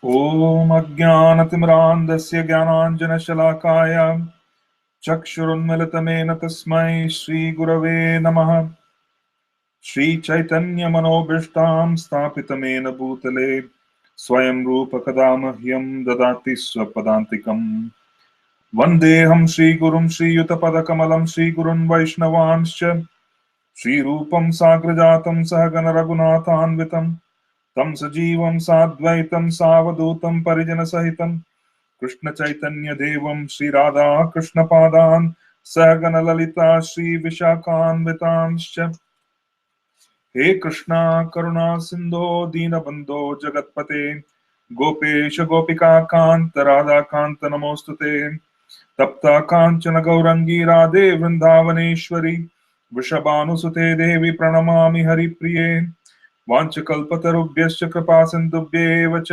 Om Ajnanatimrandasya Gyananjanashalakaya Chakshurunmilitamena Tasmai Shri Gurave Namaha Shri Chaitanya Manobhishtam Sthapitamena Bhutale Swayam Rupa Kadamahyam Dadati Swapadantikam Vandeham Shri Gurum Shri Yutapadakamalam Shri Gurun Vaishnavanscha Shri Rupam Sagrajatam Sahagana Raghunathanvitam Tam Sajivam Sadvaitam Savadutam Parijana Sahitam Krishna Chaitanya Devam Shri Radha Krishna Padan Sahagana Lalita Shri Vishakhan Vitamscha He Krishna Karuna Sindho Dinabandho Jagatpate Gopesha Gopika Kanta Radha Kanta Namostute Tapta Kanchana Gaurangi Radhe Vrindavaneshwari Vrishabhanusute Devi Pranamami Hari Priye वाञ्छकल्पतरुभ्यश्च कृपासिन्धुभ्येव च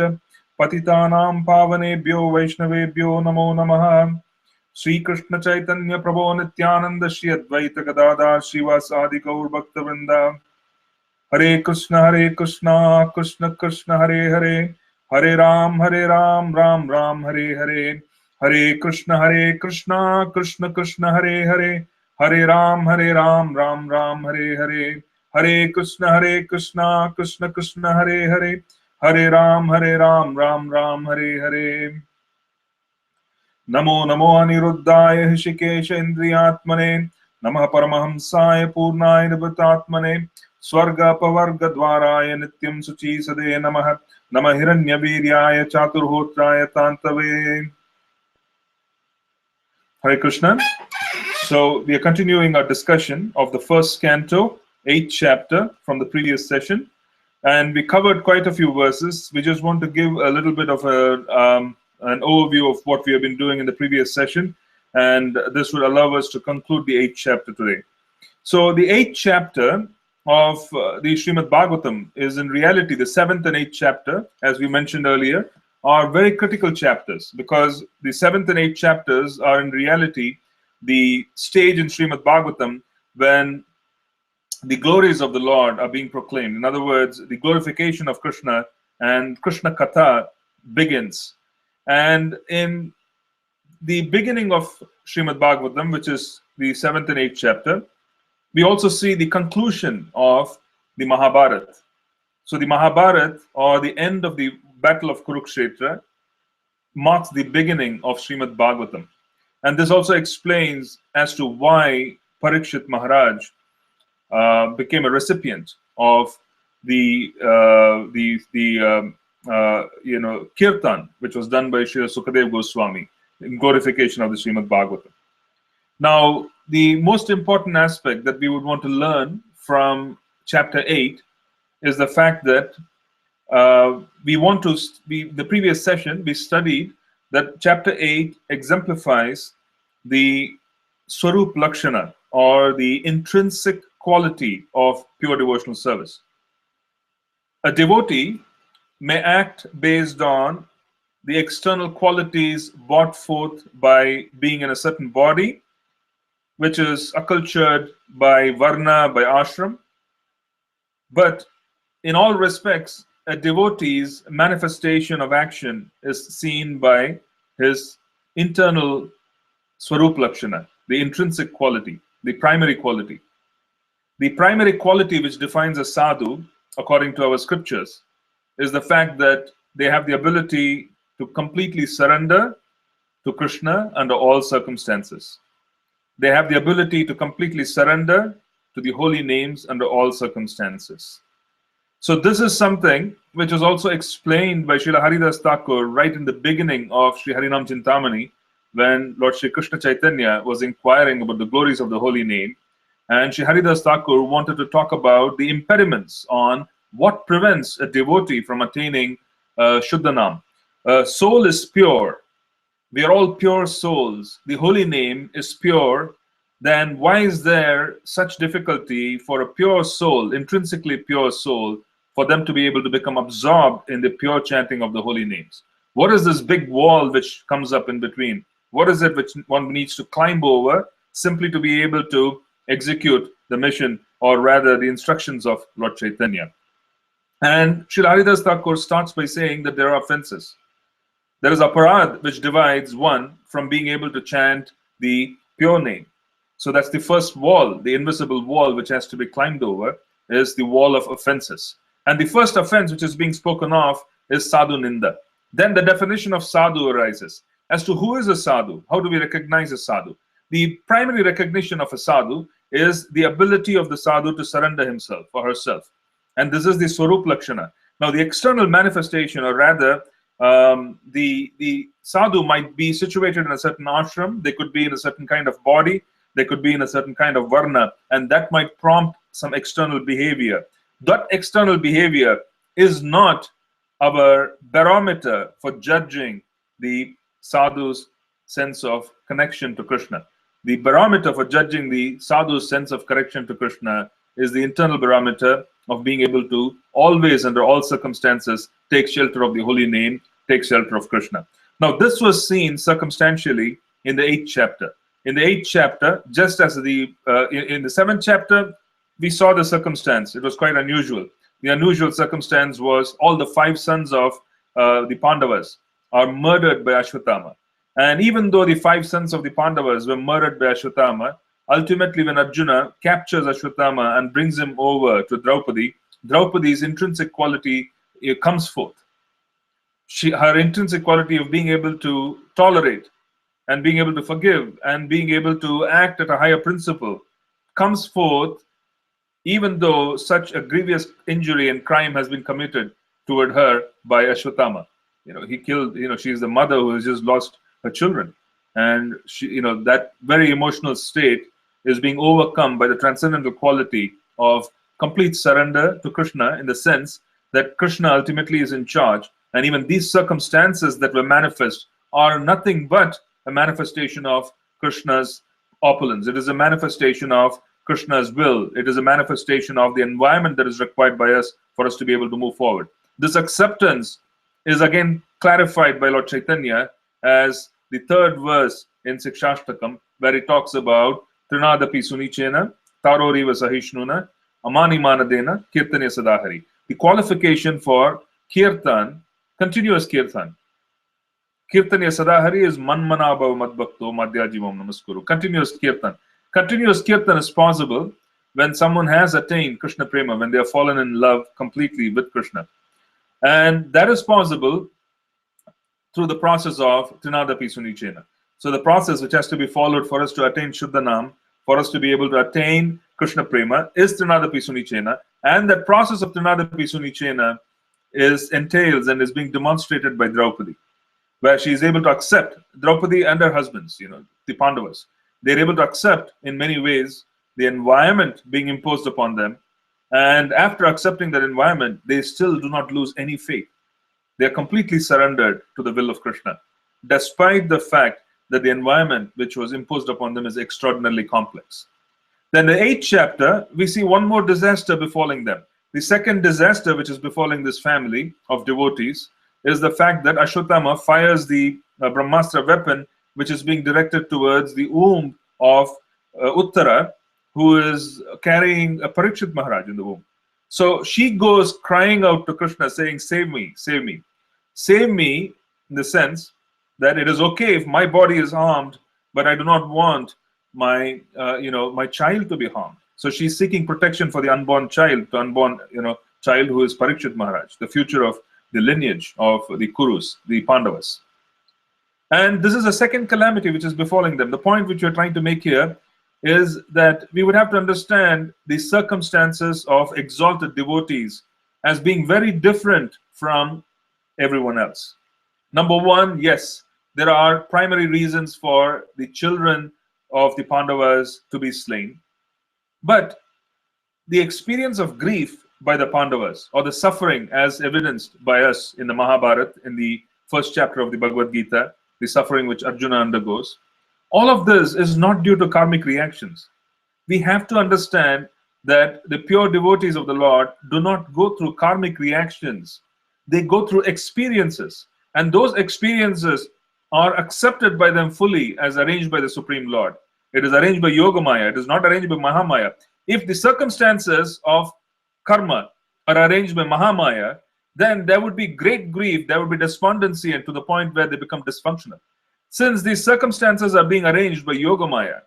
पतितानां पावनेभ्यो वैष्णवेभ्यो नमो नमः श्रीकृष्ण चैतन्य प्रभो नित्यानंद श्री अद्वैत गदाधर श्रीवासादि गौर भक्तवृंद हरे कृष्ण कृष्ण कृष्ण हरे हरे हरे राम राम राम हरे हरे कृष्ण कृष्ण कृष्ण हरे राम राम राम हरे कृष्ण कृष्ण कृष्ण हरे राम राम हरे नमो नमो अनिरुद्धाय हृषिकेश इन्द्रियात्मने नमः परमहंसाय पूर्णाय निवृत्तात्मने स्वर्ग अपवर्ग द्वाराय नित्यं शुचि सदे नमः नमः हिरण्यवीर्याय चातुर्होत्राय तान्तवे Hare Krishna. So we are continuing our discussion of the first canto, 8th chapter from the previous session. And we covered quite a few verses. We just want to give a little bit of an overview of what we have been doing in the previous session. And this would allow us to conclude the 8th chapter today. So the 8th chapter of the Srimad Bhagavatam is in reality the 7th and 8th chapter, as we mentioned earlier, are very critical chapters because the 7th and 8th chapters are in reality the stage in Srimad Bhagavatam when the glories of the Lord are being proclaimed. In other words, the glorification of Krishna and Krishna Katha begins. And in the beginning of Srimad Bhagavatam, which is the 7th and 8th chapter, we also see the conclusion of the Mahabharata. So the Mahabharata, or the end of the Battle of Kurukshetra, marks the beginning of Srimad Bhagavatam. And this also explains as to why Parikshit Maharaj became a recipient of the kirtan, which was done by Srila Sukadev Goswami in glorification of the Srimad Bhagavatam. Now, the most important aspect that we would want to learn from chapter 8 is the fact that the previous session, we studied that chapter 8 exemplifies the Swarup Lakshana, or the intrinsic quality of pure devotional service. A devotee may act based on the external qualities brought forth by being in a certain body, which is acculturated by varna, by ashram. But in all respects, a devotee's manifestation of action is seen by his internal Swarup Lakshana, the intrinsic quality, the primary quality. The primary quality which defines a sadhu, according to our scriptures, is the fact that they have the ability to completely surrender to Krishna under all circumstances. They have the ability to completely surrender to the holy names under all circumstances. So this is something which was also explained by Srila Haridas Thakur right in the beginning of Sri Harinam Chintamani, when Lord Sri Krishna Chaitanya was inquiring about the glories of the holy name. And Sri Haridas Thakur wanted to talk about the impediments on what prevents a devotee from attaining Shuddhanam. Soul is pure. We are all pure souls. The holy name is pure. Then why is there such difficulty for a pure soul, intrinsically pure soul, for them to be able to become absorbed in the pure chanting of the holy names? What is this big wall which comes up in between? What is it which one needs to climb over simply to be able to execute the mission, or rather the instructions of Lord Chaitanya? And Srila Haridas Thakur starts by saying that there are offenses. There is aparad, which divides one from being able to chant the pure name. So that's the first wall, the invisible wall which has to be climbed over, is the wall of offenses. And the first offense which is being spoken of is sadhu ninda. Then the definition of sadhu arises. As to who is a sadhu, how do we recognize a sadhu? The primary recognition of a sadhu is the ability of the sadhu to surrender himself or herself. And this is the Swarup Lakshana. Now, the external manifestation, or rather, the sadhu might be situated in a certain ashram, they could be in a certain kind of body, they could be in a certain kind of varna, and that might prompt some external behavior. That external behavior is not our barometer for judging the sadhu's sense of connection to Krishna. The barometer for judging the sadhu's sense of connection to Krishna is the internal barometer of being able to always, under all circumstances, take shelter of the holy name, take shelter of Krishna. Now, this was seen circumstantially in the 8th chapter. In the 8th chapter, just as in the 7th chapter, we saw the circumstance. It was quite unusual. The unusual circumstance was all the 5 sons of the Pandavas are murdered by Ashwatthama. And even though the 5 sons of the Pandavas were murdered by Ashwatthama, ultimately when Arjuna captures Ashwatthama and brings him over to Draupadi, Draupadi's intrinsic quality comes forth. Her intrinsic quality of being able to tolerate and being able to forgive and being able to act at a higher principle comes forth, even though such a grievous injury and crime has been committed toward her by Ashwatthama. He killed, she's the mother who has just lost her children. And she, that very emotional state is being overcome by the transcendental quality of complete surrender to Krishna, in the sense that Krishna ultimately is in charge. And even these circumstances that were manifest are nothing but a manifestation of Krishna's opulence. It is a manifestation of Krishna's will. It is a manifestation of the environment that is required by us for us to be able to move forward. This acceptance is again clarified by Lord Chaitanya as the 3rd verse in Sikshashtakam, where he talks about Trinadapi Sunichena, Taroriva Sahishnuna, Amani Manadena, Kirtanya Sadahari. The qualification for Kirtan, continuous Kirtan. Kirtanya Sadahari is Manmanabhav Madbhakto Madhyajivam Namaskuru. Continuous Kirtan. Continuous Kirtan is possible when someone has attained Krishna Prema, when they have fallen in love completely with Krishna. And that is possible through the process of Trinadapi Sunichena. So the process which has to be followed for us to attain Shuddhanam, for us to be able to attain Krishna Prema, is Trinadapi Sunichena. And that process of Trinadapi Sunichena entails and is being demonstrated by Draupadi, where she is able to accept, Draupadi and her husbands, the Pandavas, they're able to accept in many ways the environment being imposed upon them. And after accepting that environment, they still do not lose any faith. They are completely surrendered to the will of Krishna, despite the fact that the environment which was imposed upon them is extraordinarily complex. Then the 8th chapter, we see one more disaster befalling them. The second disaster which is befalling this family of devotees is the fact that Ashwatthama fires the Brahmastra weapon, which is being directed towards the womb of Uttara, who is carrying a Parikshit Maharaj in the womb. So she goes crying out to Krishna saying, "Save me, save me." Save me in the sense that it is okay if my body is harmed, but I do not want my my child to be harmed. So she's seeking protection for the unborn child, child who is Parikshit Maharaj, the future of the lineage of the Kurus, the Pandavas. And this is a second calamity which is befalling them. The point which we're trying to make here is that we would have to understand the circumstances of exalted devotees as being very different from everyone else. Number one, yes, there are primary reasons for the children of the Pandavas to be slain. But the experience of grief by the Pandavas, or the suffering as evidenced by us in the Mahabharata, in the 1st chapter of the Bhagavad Gita, the suffering which Arjuna undergoes, all of this is not due to karmic reactions. We have to understand that the pure devotees of the Lord do not go through karmic reactions. They go through experiences. And those experiences are accepted by them fully as arranged by the Supreme Lord. It is arranged by Yogamaya. It is not arranged by Mahamaya. If the circumstances of karma are arranged by Mahamaya, then there would be great grief, there would be despondency, and to the point where they become dysfunctional. Since these circumstances are being arranged by Yogamaya,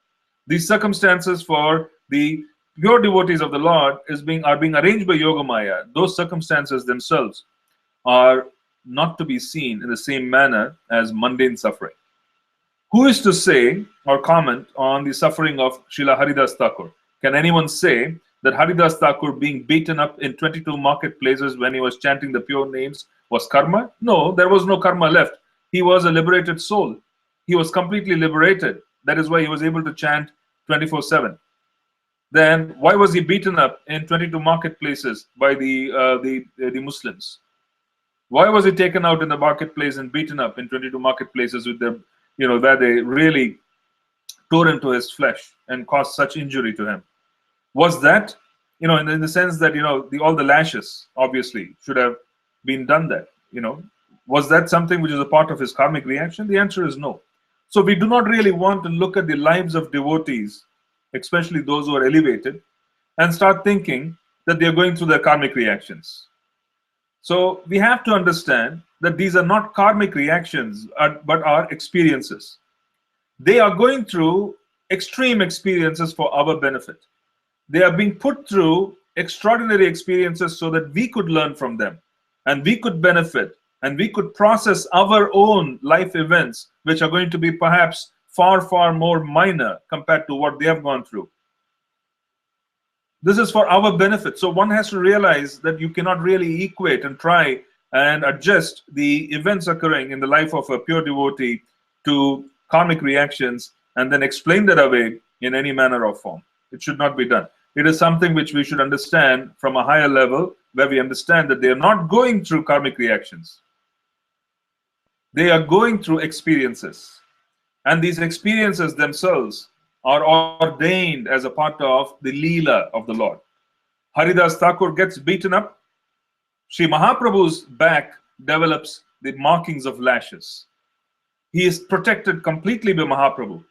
these circumstances for the pure devotees of the Lord are being arranged by Yogamaya, those circumstances themselves are not to be seen in the same manner as mundane suffering. Who is to say or comment on the suffering of Srila Haridas Thakur? Can anyone say that Haridas Thakur being beaten up in 22 marketplaces when he was chanting the pure names was karma? No, there was no karma left. He was a liberated soul. He was completely liberated. That is why he was able to chant 24/7. Then why was he beaten up in 22 marketplaces by the Muslims? Why was he taken out in the marketplace and beaten up in 22 marketplaces with their, where they really tore into his flesh and caused such injury to him? Was that, in the sense that, all the lashes obviously should have been done there, was that something which is a part of his karmic reaction? The answer is no. So we do not really want to look at the lives of devotees, especially those who are elevated, and start thinking that they are going through their karmic reactions. So we have to understand that these are not karmic reactions, but are experiences. They are going through extreme experiences for our benefit. They are being put through extraordinary experiences so that we could learn from them, and we could benefit, and we could process our own life events, which are going to be perhaps far, far more minor compared to what they have gone through. This is for our benefit. So one has to realize that you cannot really equate and try and adjust the events occurring in the life of a pure devotee to karmic reactions and then explain that away in any manner or form. It should not be done. It is something which we should understand from a higher level, where we understand that they are not going through karmic reactions. They are going through experiences. And these experiences themselves are ordained as a part of the Leela of the Lord. Haridas Thakur gets beaten up. Sri Mahaprabhu's back develops the markings of lashes. He is protected completely by Mahaprabhu.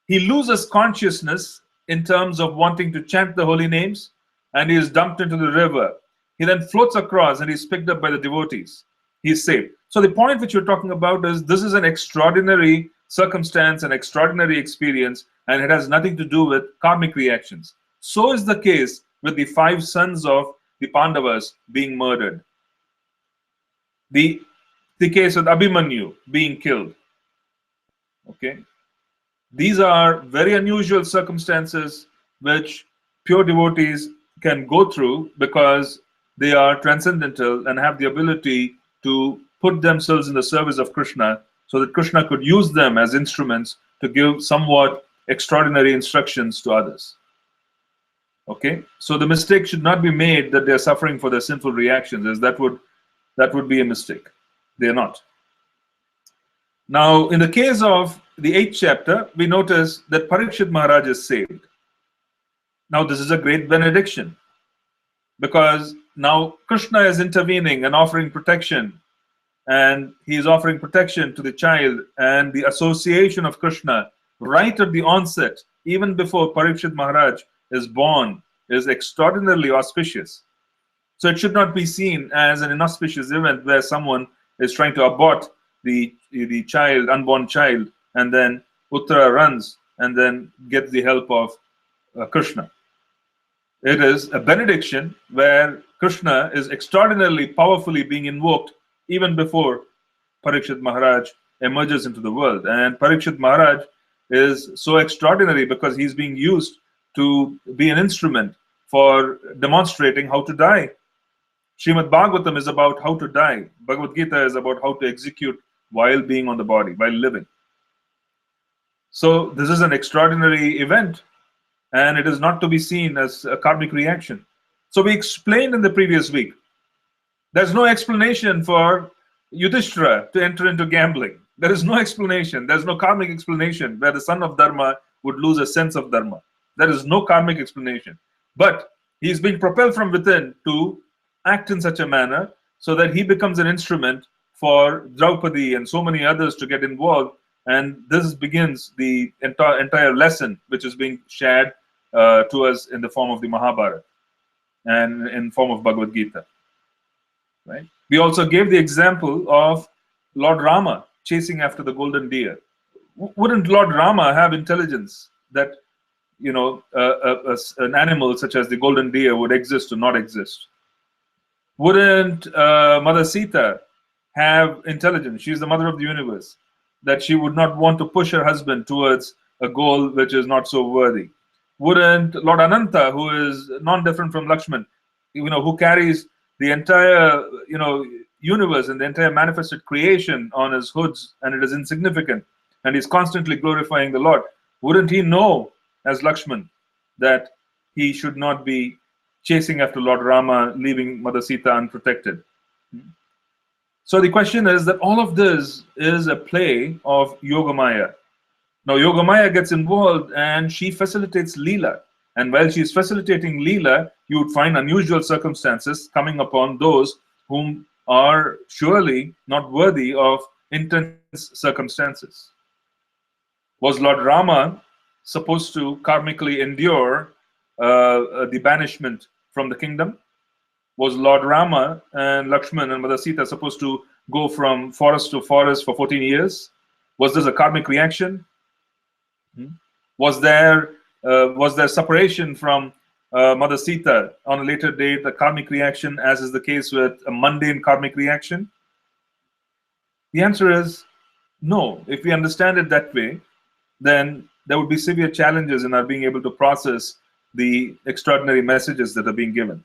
He loses consciousness in terms of wanting to chant the holy names, and he is dumped into the river. He then floats across and he is picked up by the devotees. He is saved. So the point which we're talking about is this is an extraordinary circumstance, an extraordinary experience, and it has nothing to do with karmic reactions. So is the case with the 5 sons of the Pandavas being murdered. The case with Abhimanyu being killed. Okay. These are very unusual circumstances which pure devotees can go through because they are transcendental and have the ability to put themselves in the service of Krishna so that Krishna could use them as instruments to give somewhat extraordinary instructions to others. Okay, so the mistake should not be made that they are suffering for their sinful reactions, as that would be a mistake. They are not. Now, in the case of the 8th chapter, we notice that Parikshit Maharaj is saved. Now, this is a great benediction because now Krishna is intervening and offering protection, and he is offering protection to the child, and the association of Krishna right at the onset, even before Parikshit Maharaj is born, is extraordinarily auspicious. So it should not be seen as an inauspicious event where someone is trying to abort the child, unborn child, and then Uttara runs and then gets the help of Krishna. It is a benediction where Krishna is extraordinarily powerfully being invoked even before Parikshit Maharaj emerges into the world. And Parikshit Maharaj is so extraordinary because he's being used to be an instrument for demonstrating how to die. Srimad Bhagavatam is about how to die. Bhagavad Gita is about how to execute while being on the body, while living. So this is an extraordinary event, and it is not to be seen as a karmic reaction. So we explained in the previous week, there's no explanation for Yudhishthira to enter into gambling. There is no explanation. There's no karmic explanation where the son of Dharma would lose a sense of Dharma. There is no karmic explanation. But he's being propelled from within to act in such a manner so that he becomes an instrument for Draupadi and so many others to get involved. And this begins the entire lesson which is being shared to us in the form of the Mahabharata and in form of Bhagavad Gita. Right? We also gave the example of Lord Rama chasing after the golden deer. Wouldn't Lord Rama have intelligence that an animal such as the golden deer would exist or not exist? Wouldn't Mother Sita have intelligence? She's the mother of the universe, that she would not want to push her husband towards a goal which is not so worthy. Wouldn't Lord Ananta, who is non-different from Lakshman, who carries the entire universe and the entire manifested creation on his hoods, and it is insignificant, and he's constantly glorifying the Lord, wouldn't he know as Lakshman that he should not be chasing after Lord Rama, leaving Mother Sita unprotected? So the question is that all of this is a play of Yogamaya. Now Yogamaya gets involved and she facilitates Leela. And while she's facilitating Leela, you would find unusual circumstances coming upon those whom are surely not worthy of intense circumstances. Was Lord Rama supposed to karmically endure the banishment from the kingdom? Was Lord Rama and Lakshman and Mother Sita supposed to go from forest to forest for 14 years? Was this a karmic reaction? Was there separation from Mother Sita on a later date, a karmic reaction, as is the case with a mundane karmic reaction? The answer is no. If we understand it that way, then there would be severe challenges in our being able to process the extraordinary messages that are being given.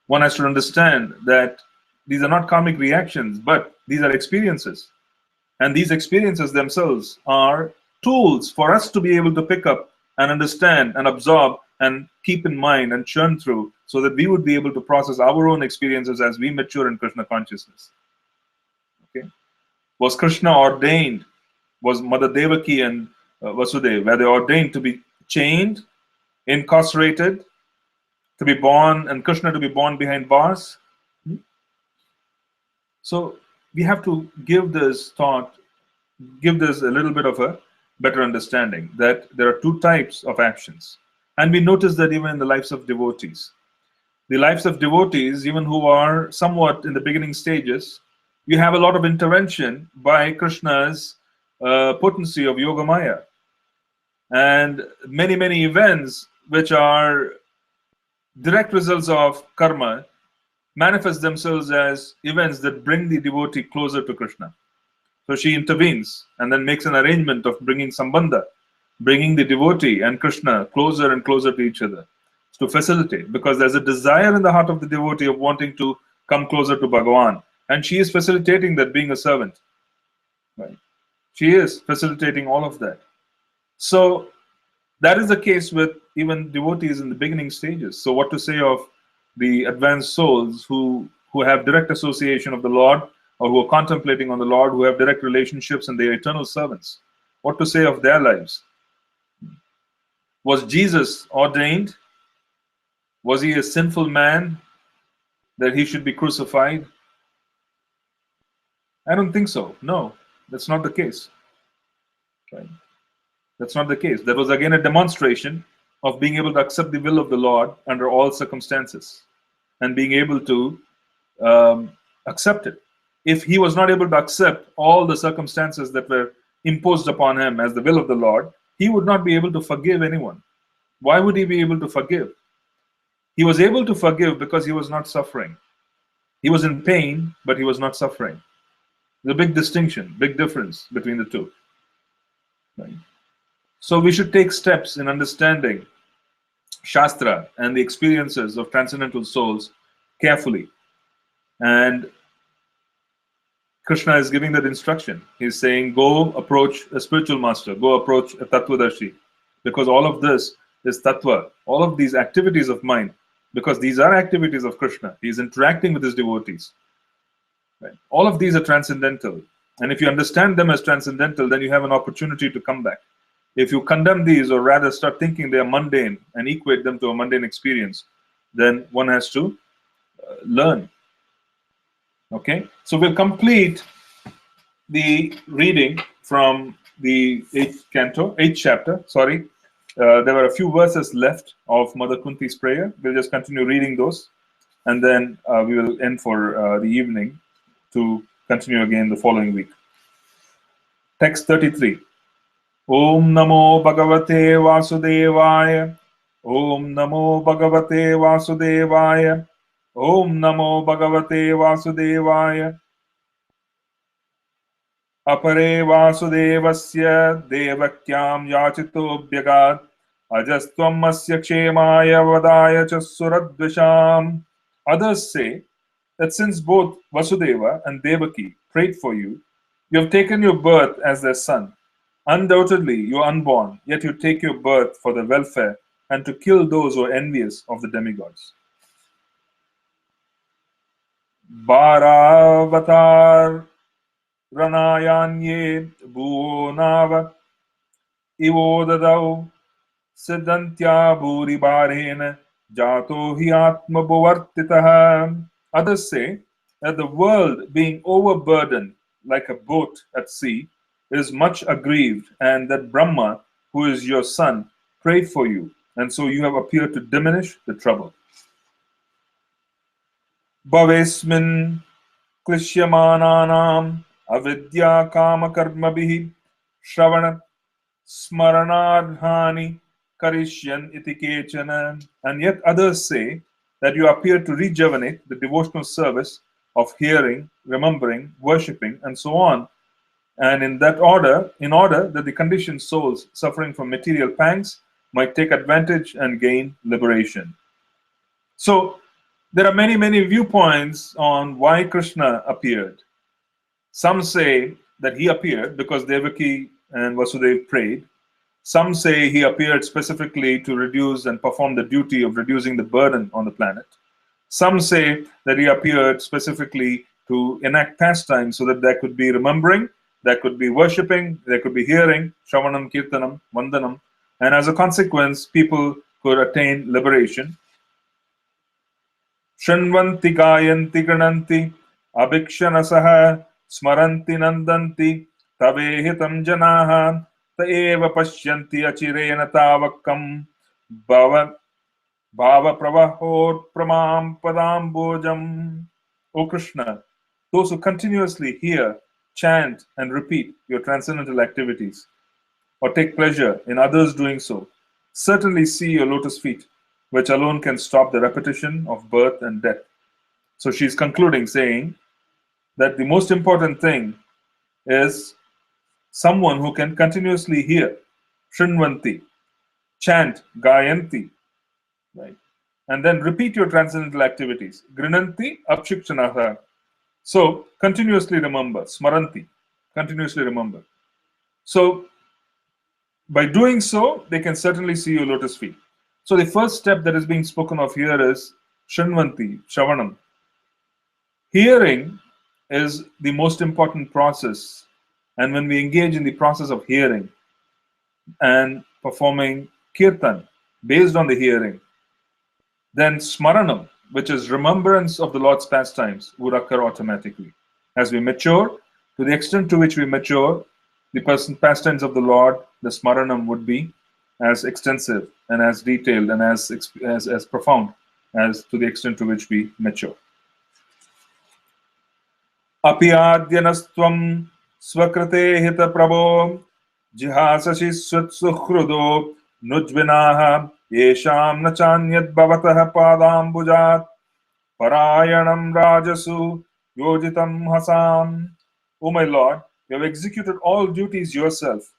One has to understand that these are not karmic reactions, but these are experiences. And these experiences themselves are tools for us to be able to pick up and understand and absorb and keep in mind and churn through, so that we would be able to process our own experiences as we mature in Krishna consciousness. Okay? Was Krishna ordained? Was Mother Devaki and Vasudeva, were they ordained to be chained, incarcerated, to be born, and Krishna to be born behind bars? So we have to give this thought, give this a little bit of a better understanding, that there are two types of actions. And we notice that even in the lives of devotees. The lives of devotees, even who are somewhat in the beginning stages, you have a lot of intervention by Krishna's potency of Yogamaya. And many, many events which are direct results of karma manifest themselves as events that bring the devotee closer to Krishna. So she intervenes and then makes an arrangement of bringing Sambandha, bringing the devotee and Krishna closer and closer to each other, to facilitate, because there's a desire in the heart of the devotee of wanting to come closer to Bhagavan, and she is facilitating that, being a servant. Right? She is facilitating all of that. So that is the case with even devotees in the beginning stages. So what to say of the advanced souls who have direct association of the Lord, or who are contemplating on the Lord, who have direct relationships and they are eternal servants? What to say of their lives? Was Jesus ordained? Was he a sinful man that he should be crucified? I don't think so. No, that's not the case. Right? That's not the case. That was again a demonstration of being able to accept the will of the Lord under all circumstances and being able to accept it. If he was not able to accept all the circumstances that were imposed upon him as the will of the Lord, he would not be able to forgive anyone. Why would he be able to forgive? He was able to forgive because he was not suffering. He was in pain, but he was not suffering. There's a big distinction, big difference between the two. Right? So we should take steps in understanding Shastra and the experiences of transcendental souls carefully. And Krishna is giving that instruction. He's saying, go approach a spiritual master, go approach a Tattvadarshi, because all of this is Tattva, all of these activities of mind, because these are activities of Krishna. He's interacting with his devotees. Right? All of these are transcendental. And if you understand them as transcendental, then you have an opportunity to come back. If you condemn these, or rather start thinking they are mundane and equate them to a mundane experience, then one has to learn. Okay, so we'll complete the reading from the 8th chapter. There were a few verses left of Mother Kunti's prayer. We'll just continue reading those. and then we will end for the evening to continue again the following week. Text 33. Om Namo Bhagavate Vasudevaya. Om Namo Bhagavate Vasudevaya. Om Namo Bhagavate Vasudevaya. Apare Vasudevasya Devakyam Yachito Bhyagat Ajastvam Asya Kshemaya Vadaya Chasuradvisham. Others say that since both Vasudeva and Devaki prayed for you, you have taken your birth as their son. Undoubtedly, you are unborn, yet you take your birth for the welfare and to kill those who are envious of the demigods. Bharavatar Ranayanye Bhunava Ivodadau Siddhantya Bhuri Bharena Jato Hi Atma Bhuvartitaha. Others say that the world being overburdened like a boat at sea is much aggrieved, and that Brahma, who is your son, prayed for you, and so you have appeared to diminish the trouble. Bhavesmin Klishyamananam Avidya Kama Karmabhihi Shravana Smaranadhani Karishyan iti kechana. And yet others say that you appear to rejuvenate the devotional service of hearing, remembering, worshipping, and so on. And in order that the conditioned souls suffering from material pangs might take advantage and gain liberation. So there are many, many viewpoints on why Krishna appeared. Some say that he appeared because Devaki and Vasudeva prayed. Some say he appeared specifically to reduce and perform the duty of reducing the burden on the planet. Some say that he appeared specifically to enact pastime so that there could be remembering, there could be worshipping, there could be hearing, Shravanam, Kirtanam, Vandanam, and as a consequence, people could attain liberation. Shanvanti Gayanti Gananti Abhikshanasaha Smaranti Nandanti Tavehitam Janaha Taeva Pashyanti Achirena Tavakam Bhava Pravahor Pramam Padambojam. O Krishna, those who continuously hear, chant, and repeat your transcendental activities, or take pleasure in others doing so, certainly see your lotus feet, which alone can stop the repetition of birth and death. So she's concluding saying that the most important thing is someone who can continuously hear, Shrinvanti, chant, Gayanti, right? And then repeat your transcendental activities. Grinanti, Apshikshanaha. So continuously remember, Smaranti, continuously remember. So by doing so, they can certainly see your lotus feet. So the first step that is being spoken of here is Shrinvanti, Shravanam. Hearing is the most important process. And when we engage in the process of hearing and performing kirtan based on the hearing, then smaranam, which is remembrance of the Lord's pastimes, would occur automatically. As we mature, to the extent to which we mature, the pastimes of the Lord, the smaranam would be as extensive and as detailed and as profound as to the extent to which we mature. Apiyadyanastvam swakrate hita prabho jihasashi swatsuhrudo nujvinaha yesham nachanyad bhavatah padambujat parayanam rajasu yojitam hasam. O my Lord, you have executed all duties yourself.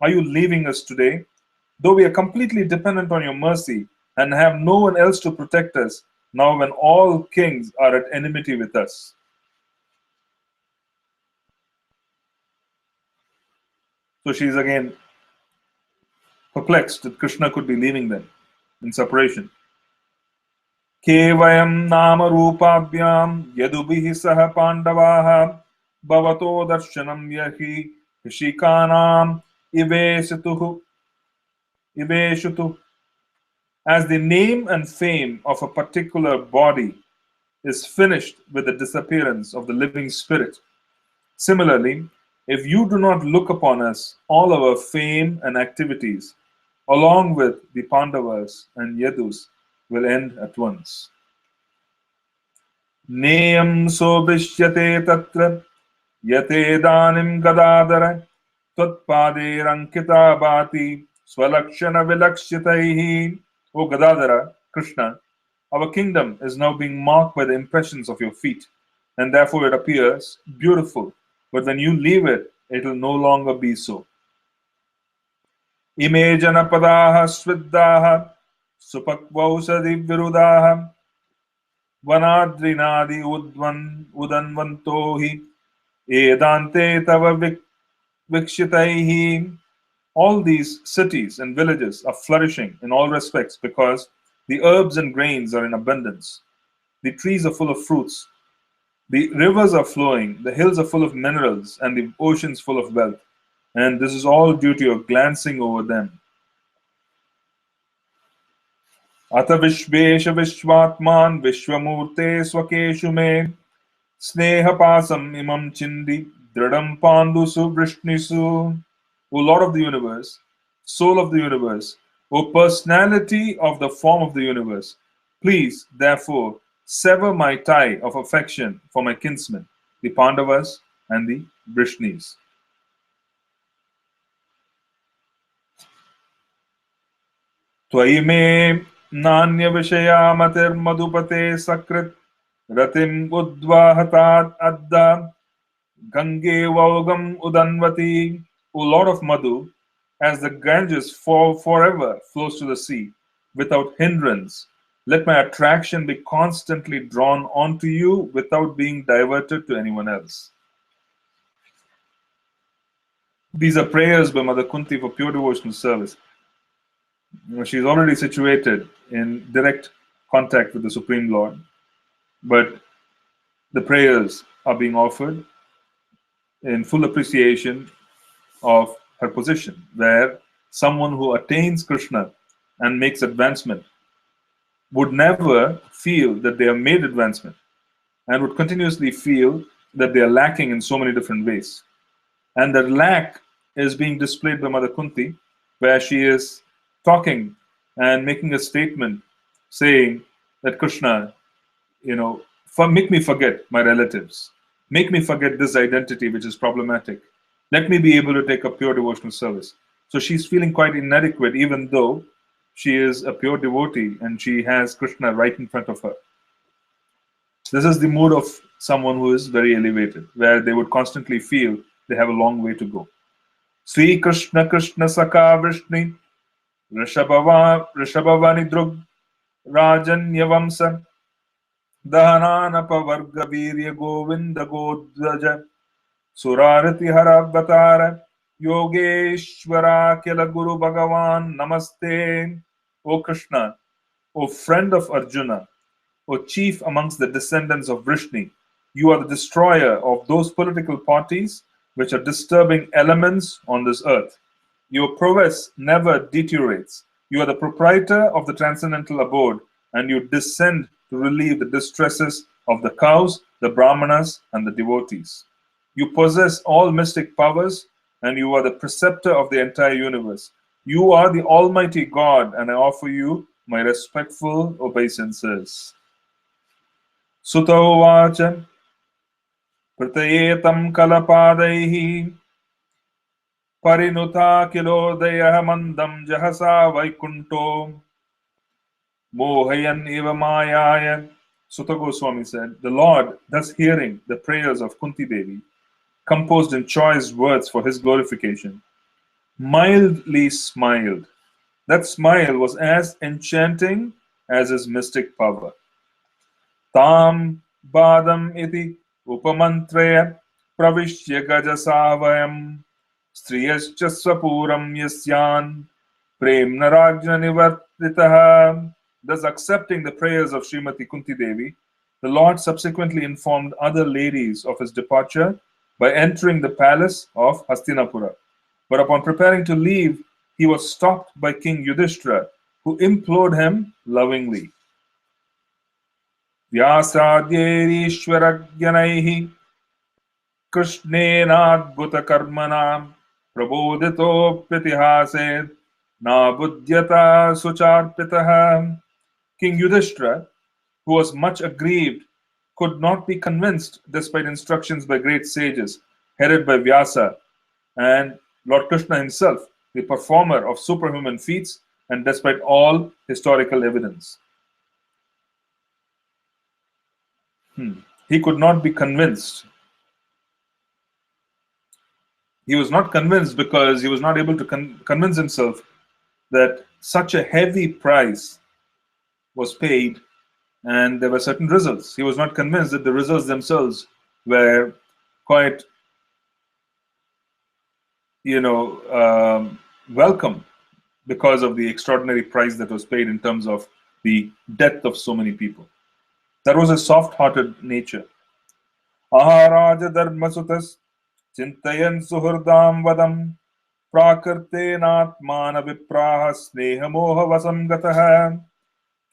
Are you leaving us today? Though we are completely dependent on your mercy and have no one else to protect us, now when all kings are at enmity with us. So she is again perplexed that Krishna could be leaving them in separation. Kevayam nama rupabhyam yadubihi saha pandavaha bhavato darshanam yahi rishikanam iveshutu. As the name and fame of a particular body is finished with the disappearance of the living spirit, similarly, if you do not look upon us, all our fame and activities, along with the Pandavas and Yadus, will end at once. Neyam sobhishyate tatra yate danim gadadara tvatpade rankita bhati swalakshana vilakshitaihi. O Gadadara, Krishna, our kingdom is now being marked by the impressions of your feet, and therefore it appears beautiful. But when you leave it, it will no longer be so. Ime janapadaha sviddaha supakvausadi virudaha vanadrinadi udanvanto hi edante tava vikshitaihi. All these cities and villages are flourishing in all respects because the herbs and grains are in abundance. The trees are full of fruits. The rivers are flowing. The hills are full of minerals and the oceans full of wealth. And this is all due to your glancing over them. Ata vishvesha vishvatman vishvamurte swakeshu me sneha pasam imam chindi dradam pandusu vrishnisu. O Lord of the universe, soul of the universe, O personality of the form of the universe, please, therefore, sever my tie of affection for my kinsmen, the Pandavas and the Vrishnis. Tvai me nanya vishaya matir madhupate sakrit ratim udvahatat adda gange vaugam udanvati. O Lord of Madhu, as the Ganges forever flows to the sea without hindrance, let my attraction be constantly drawn onto you without being diverted to anyone else. These are prayers by Mother Kunti for pure devotional service. She's already situated in direct contact with the Supreme Lord, but the prayers are being offered in full appreciation of her position, where someone who attains Krishna and makes advancement would never feel that they have made advancement and would continuously feel that they are lacking in so many different ways. And that lack is being displayed by Mother Kunti, where she is talking and making a statement saying that Krishna, make me forget my relatives. Make me forget this identity which is problematic. Let me be able to take a pure devotional service. So she's feeling quite inadequate, even though she is a pure devotee and she has Krishna right in front of her. This is the mood of someone who is very elevated, where they would constantly feel they have a long way to go. Sri Krishna Krishna Saka Vrishni Rishabhavani Drug Rajanyavamsa Dahananapavarga Virya Govinda Godvaja Surarati Haravatara Yogeshwara Kela Guru Bhagavan Namaste. O Krishna, O friend of Arjuna, O chief amongst the descendants of Vrishni, you are the destroyer of those political parties which are disturbing elements on this earth. Your prowess never deteriorates. You are the proprietor of the transcendental abode, and you descend to relieve the distresses of the cows, the brahmanas, and the devotees. You possess all mystic powers, and you are the preceptor of the entire universe. You are the Almighty God, and I offer you my respectful obeisances. Sutta uvacha pratayetam kalapadaihi parinuta kilodayah mandam jahasa vaikunto mohayan eva mayaya. Sutta Goswami said, the Lord, thus hearing the prayers of Kunti Devi, composed in choice words for his glorification, mildly smiled. That smile was as enchanting as his mystic power. Tam badam iti upamantraya pravishya gajasavayam striyascha swapuram yasyan premna rajna nivartitaha. Thus accepting the prayers of Srimati Kunti Devi, the Lord subsequently informed other ladies of his departure by entering the palace of Hastinapura. But upon preparing to leave, he was stopped by King Yudhishthira, who implored him lovingly. Vyasadhyerishwaragyanaihi krishnenadbhuta karmana prabodhito pritihase na buddhyata sucharpitaha. King Yudhishthira, who was much aggrieved could not be convinced despite instructions by great sages, headed by Vyasa and Lord Krishna himself, the performer of superhuman feats, and despite all historical evidence. He could not be convinced. He was not convinced because he was not able to convince himself that such a heavy price was paid and there were certain results. He was not convinced that the results themselves were quite, welcome because of the extraordinary price that was paid in terms of the death of so many people. That was a soft-hearted nature. Aharaja dharmasutas chintayan suhurdam vadam prakirtenatmana vipraha snehamoha vasam gataha.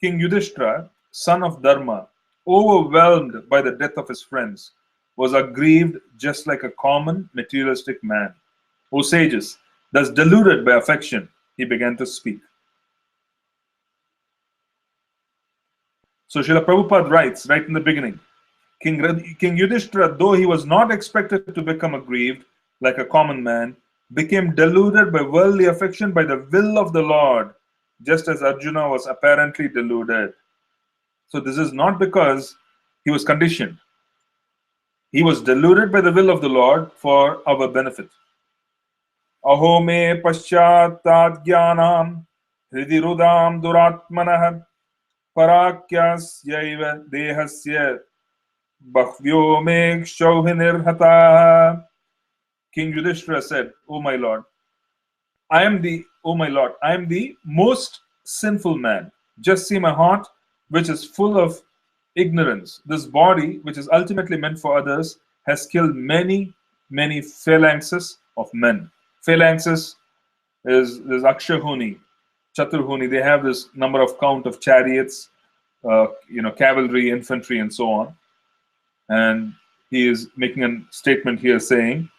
King Yudhishthira, son of Dharma, overwhelmed by the death of his friends, was aggrieved just like a common materialistic man. O sages, thus deluded by affection, he began to speak. So Srila Prabhupada writes right in the beginning, King Yudhishthira, though he was not expected to become aggrieved like a common man, became deluded by worldly affection by the will of the Lord, just as Arjuna was apparently deluded. So this is not because he was conditioned. He was deluded by the will of the Lord for our benefit. Aho me paschattat jnanam hridi rudam duratmanah parakyasya dehasya bhakvyo me kshohinirhata. King Yudhishthira said, O my Lord, I am the most sinful man. Just see my heart, which is full of ignorance. This body, which is ultimately meant for others, has killed many, many phalanxes of men. Phalanxes is Akshahuni, Chaturhuni. They have this number of count of chariots, cavalry, infantry, and so on. And he is making a statement here saying,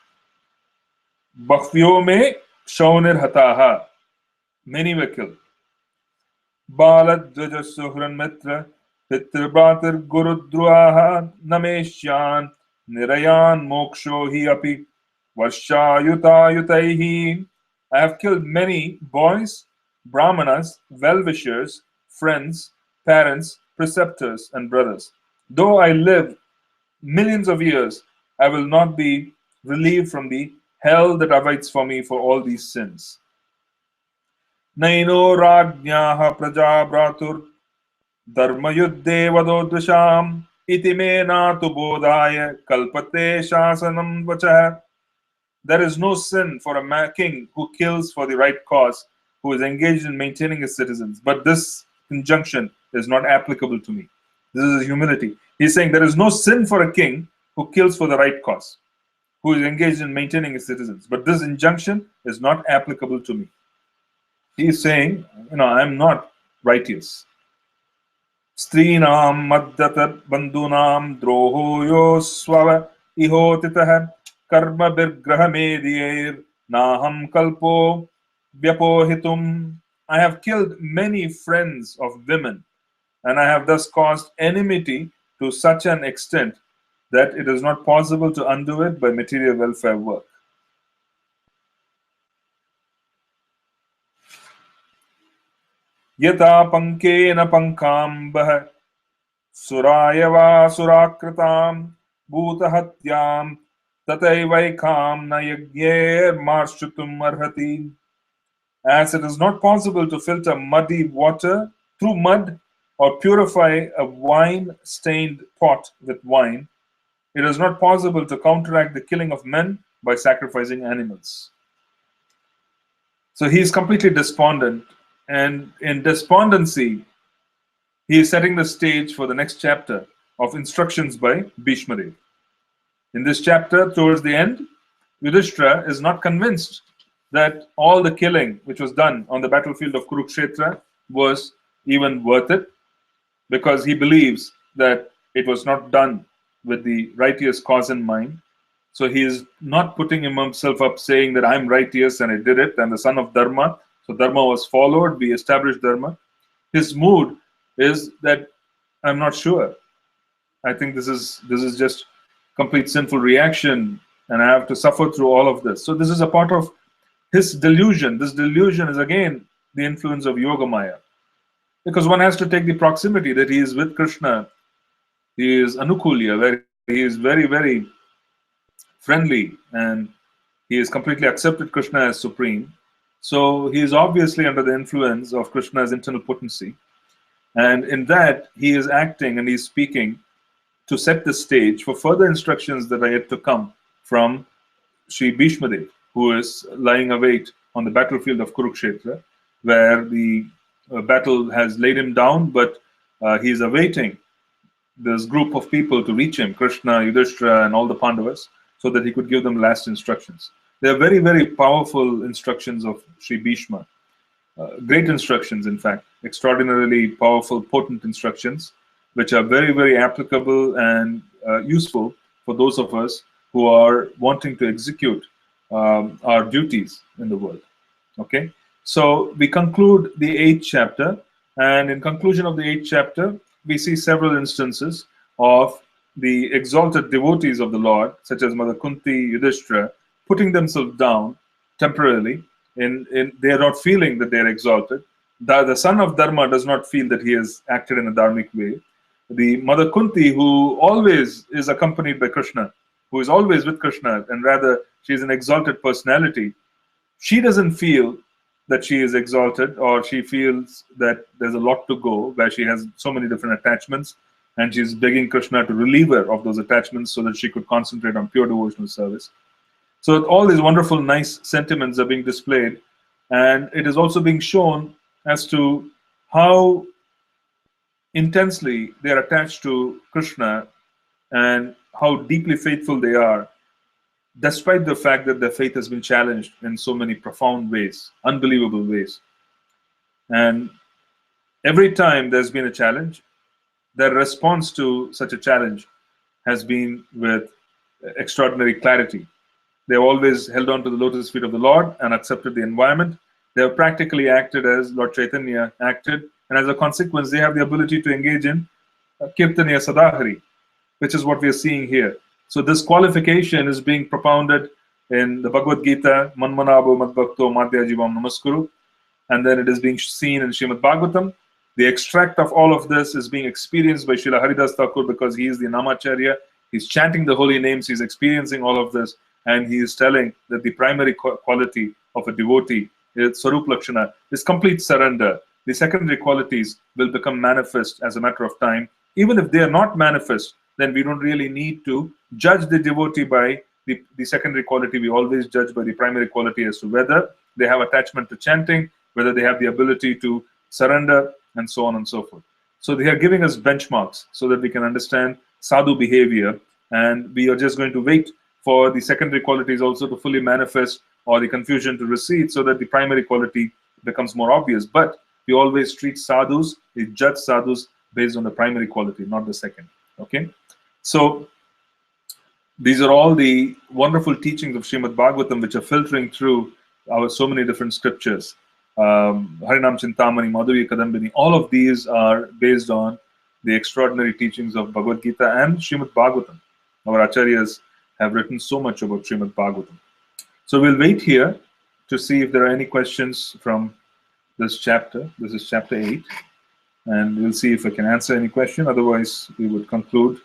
Bhakvyo me shaunir hataha. Many were killed. Balad Dvaja Suhran Mitra Pitrabhatir Gurudruaha Nameshyan Nirayan Moksho Hi Api Varshayuta Yutaihi. I have killed many boys, brahmanas, well-wishers, friends, parents, preceptors, and brothers. Though I live millions of years, I will not be relieved from the hell that awaits for me for all these sins. Naino Rajnyaha Praja Bratur Dharma Yuddhe Vadodvisham Iti me natu bodhaya kalpate shasanam vachah. There is no sin for a king who kills for the right cause, who is engaged in maintaining his citizens. But this injunction is not applicable to me. This is humility. He's saying there is no sin for a king who kills for the right cause, who is engaged in maintaining his citizens. But this injunction is not applicable to me. He is saying, I'm not righteous. Strinam maddatat bandunam droho yoswava ihotitah karma birgraha mediyir naham kalpo vyapohitum. I have killed many friends of women, and I have thus caused enmity to such an extent that it is not possible to undo it by material welfare work. Yata pankena pankambah surayava surakritam bhutahatyam tataivaikam na yagyer marshutum arhati. As it is not possible to filter muddy water through mud or purify a wine-stained pot with wine, it is not possible to counteract the killing of men by sacrificing animals. So he is completely despondent, and in despondency, he is setting the stage for the next chapter of instructions by Bhishma Dev. In this chapter, towards the end, Yudhishthira is not convinced that all the killing which was done on the battlefield of Kurukshetra was even worth it, because he believes that it was not done with the righteous cause in mind. So he is not putting himself up saying that I'm righteous and I did it, and the son of Dharma. So Dharma was followed, we established Dharma. His mood is that I'm not sure. I think this is just complete sinful reaction, and I have to suffer through all of this. So this is a part of his delusion. This delusion is again the influence of Yoga Maya, because one has to take the proximity that he is with Krishna. He is Anukulya, where he is very, very friendly, and he has completely accepted Krishna as supreme. So he is obviously under the influence of Krishna's internal potency. And in that, he is acting and he is speaking to set the stage for further instructions that are yet to come from Sri Bhishmadev, who is lying await on the battlefield of Kurukshetra, where the battle has laid him down, but he is awaiting this group of people to reach him, Krishna, Yudhishthira, and all the Pandavas, so that he could give them last instructions. They are very, very powerful instructions of Sri Bhishma. Great instructions, in fact, extraordinarily powerful, potent instructions, which are very, very applicable and useful for those of us who are wanting to execute our duties in the world. Okay, so we conclude the 8th chapter, and in conclusion of the 8th chapter, we see several instances of the exalted devotees of the Lord, such as Mother Kunti, Yudhishthira, putting themselves down temporarily. They are not feeling that they are exalted. The son of Dharma does not feel that he has acted in a dharmic way. The Mother Kunti, who always is accompanied by Krishna, who is always with Krishna, and rather she is an exalted personality, she doesn't feel that she is exalted, or she feels that there's a lot to go, where she has so many different attachments, and she's begging Krishna to relieve her of those attachments so that she could concentrate on pure devotional service. So all these wonderful, nice sentiments are being displayed, and it is also being shown as to how intensely they are attached to Krishna and how deeply faithful they are, despite the fact that their faith has been challenged in so many profound ways, unbelievable ways. And every time there's been a challenge, their response to such a challenge has been with extraordinary clarity. They have always held on to the lotus feet of the Lord and accepted the environment. They have practically acted as Lord Chaitanya acted, and as a consequence, they have the ability to engage in Kirtaniya Sadahari, which is what we are seeing here. So this qualification is being propounded in the Bhagavad Gita, Manmanabo Madbhakto Madhya Jivam Namaskuru, and then it is being seen in Srimad Bhagavatam. The extract of all of this is being experienced by Srila Haridas Thakur, because he is the Namacharya. He's chanting the holy names, he's experiencing all of this, and he is telling that the primary quality of a devotee, Swarup Lakshana, is complete surrender. The secondary qualities will become manifest as a matter of time. Even if they are not manifest, then we don't really need to judge the devotee by the secondary quality. We always judge by the primary quality as to whether they have attachment to chanting, whether they have the ability to surrender, and so on and so forth. So they are giving us benchmarks so that we can understand sadhu behavior, and we are just going to wait for the secondary qualities also to fully manifest, or the confusion to recede, so that the primary quality becomes more obvious. But we always treat sadhus, we judge sadhus based on the primary quality, not the second. Okay, so these are all the wonderful teachings of Srimad Bhagavatam, which are filtering through our so many different scriptures. Harinam Chintamani, Madhurya Kadambini, all of these are based on the extraordinary teachings of Bhagavad Gita and Srimad Bhagavatam. Our acharyas have written so much about Srimad Bhagavatam. So we'll wait here to see if there are any questions from this chapter. This is chapter 8. And we'll see if I can answer any question. Otherwise, we would conclude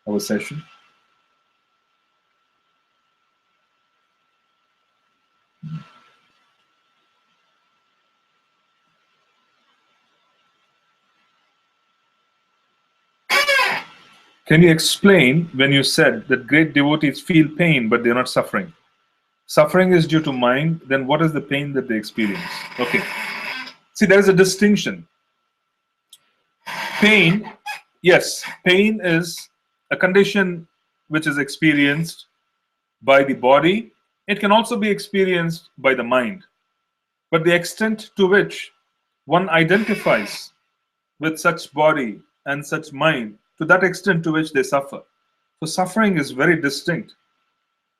our session. Can you explain when you said that great devotees feel pain, but they're not suffering? Suffering is due to mind, then what is the pain that they experience? Okay. See, there is a distinction. Pain, yes, pain is a condition which is experienced by the body. It can also be experienced by the mind. But the extent to which one identifies with such body and such mind, to that extent to which they suffer. So suffering is very distinct.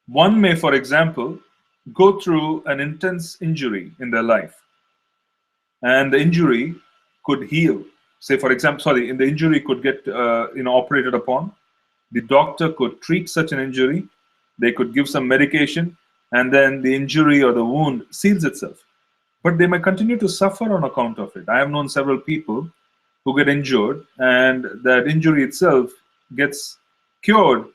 One may, for example, go through an intense injury in their life, and the injury could heal. say for example, sorry, in the injury could get operated upon. The doctor could treat such an injury. They could give some medication, and then the injury or the wound seals itself. But they may continue to suffer on account of it. I have known several people who get injured, and that injury itself gets cured,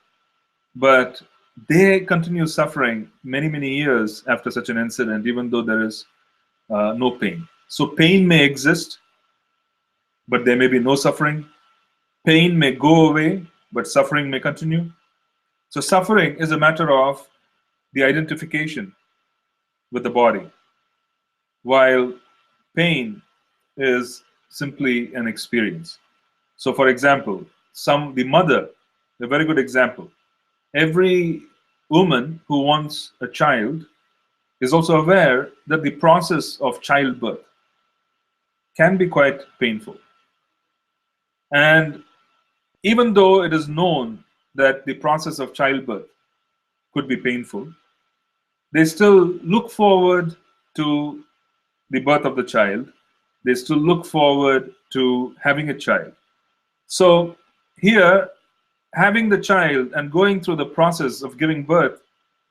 but they continue suffering many, many years after such an incident, even though there is no pain. So pain may exist, but there may be no suffering. Pain may go away, but suffering may continue. So suffering is a matter of the identification with the body, while pain is simply an experience. So for example, the mother, a very good example. Every woman who wants a child is also aware that the process of childbirth can be quite painful. And even though it is known that the process of childbirth could be painful, they still look forward to the birth of the child. They still look forward to having a child. So here, having the child and going through the process of giving birth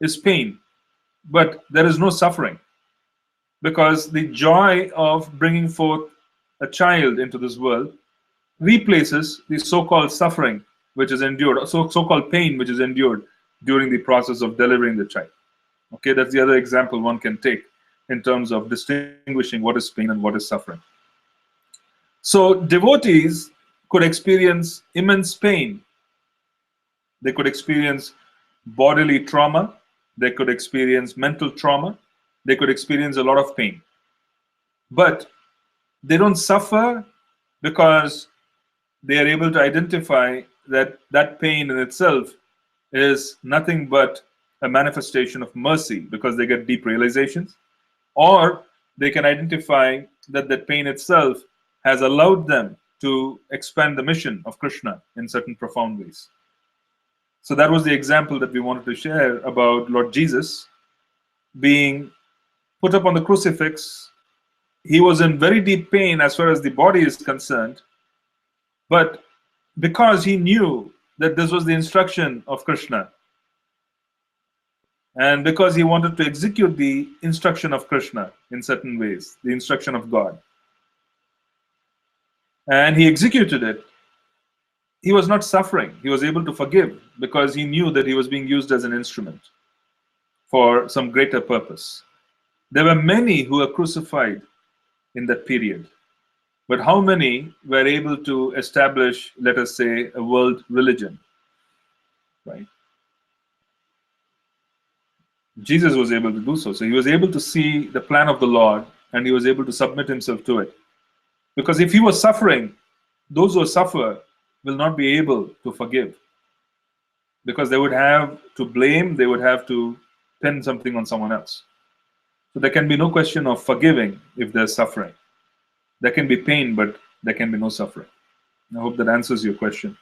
is pain, but there is no suffering, because the joy of bringing forth a child into this world replaces the so-called suffering which is endured, so-called pain which is endured during the process of delivering the child. Okay, that's the other example one can take in terms of distinguishing what is pain and what is suffering. So devotees could experience immense pain. They could experience bodily trauma. They could experience mental trauma. They could experience a lot of pain. But they don't suffer because they are able to identify that that pain in itself is nothing but a manifestation of mercy, because they get deep realizations, or they can identify that that pain itself has allowed them to expand the mission of Krishna in certain profound ways. So that was the example that we wanted to share about Lord Jesus being put up on the crucifix. He was in very deep pain as far as the body is concerned, but because he knew that this was the instruction of Krishna, and because he wanted to execute the instruction of Krishna in certain ways, the instruction of God, and he executed it, he was not suffering. He was able to forgive because he knew that he was being used as an instrument for some greater purpose. There were many who were crucified in that period, but how many were able to establish, let us say, a world religion, right? Jesus was able to do so. So he was able to see the plan of the Lord, and he was able to submit himself to it. Because if he was suffering, those who suffer will not be able to forgive, because they would have to blame, they would have to pin something on someone else. So there can be no question of forgiving if there's suffering. There can be pain, but there can be no suffering. I hope that answers your question.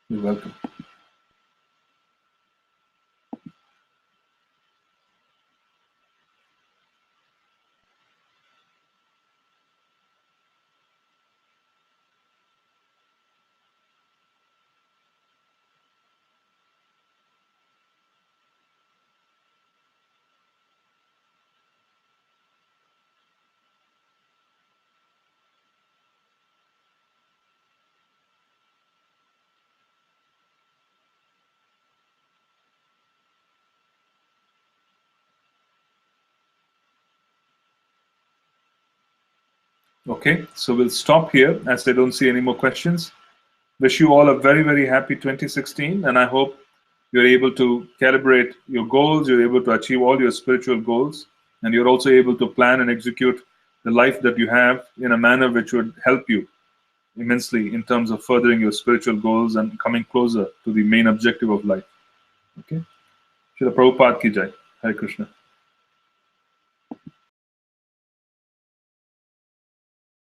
You're welcome. Okay, so we'll stop here as I don't see any more questions. Wish you all a very, very happy 2016, and I hope you're able to calibrate your goals, you're able to achieve all your spiritual goals, and you're also able to plan and execute the life that you have in a manner which would help you immensely in terms of furthering your spiritual goals and coming closer to the main objective of life. Okay. Srila Prabhupada ki jai. Hare Krishna.